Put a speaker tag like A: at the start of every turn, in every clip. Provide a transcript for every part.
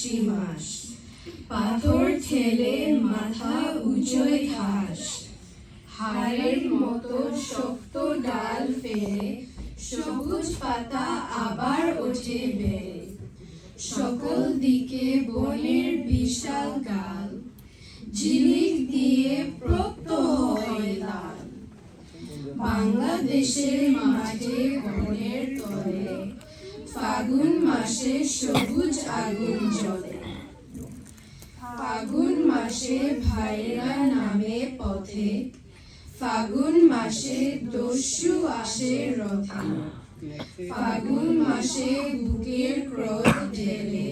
A: মাঘী মাস, পাথর ঠেলে মাথা উঁচোয় ঘাস, হাড়ের মতো শক্ত ডাল ফেলে সবুজ পাতা আবার ওঠে বেড়ে, সকল দিকে বনের বিশাল গাল, ঝিলিক দিয়ে প্রত্যহ হয় লাল। বাংলাদেশের মাঠে বনের তলে ফাগুন মাসে সবুজ আগুন জ্বলে, ফাগুন মাসে ভাইরা নামে পথে, ফাগুন মাসে দস্যু আসে রথে, ফাগুন মাসে বুকের ক্রোধ ঢেলে,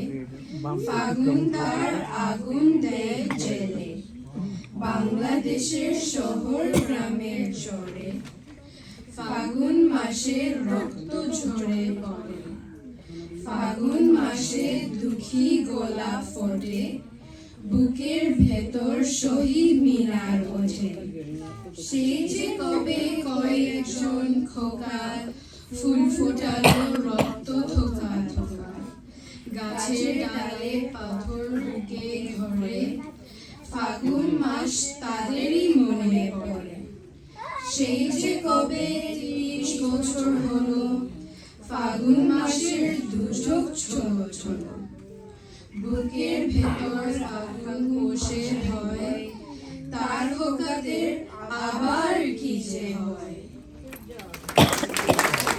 A: ফাগুন তার আগুন দেয় জেলে। বাংলাদেশের শহর গ্রামের চরে ফাগুন মাসে রক্ত ঝরে পড়ে, ফাগুন মাসে দুঃখী গলা ফোটে, বুকের ভেতর শহীদ মিনার ওঠে। সেই যে কবে কয়েকজন খোকা ফুল ফোটালো রক্ত থোকা থোকা, গাছের ডালে পাথর বুকে ধরে, ফাগুন মাস তাদেরই মনে পড়ে। সেই যে কবে ৩০ বছর হলো ফাগুন মাসের দুচোখ ছোট ছোট, বুকের ভেতর আগুন বসে হয়, তার খোকাদের আবার কি যে হয়।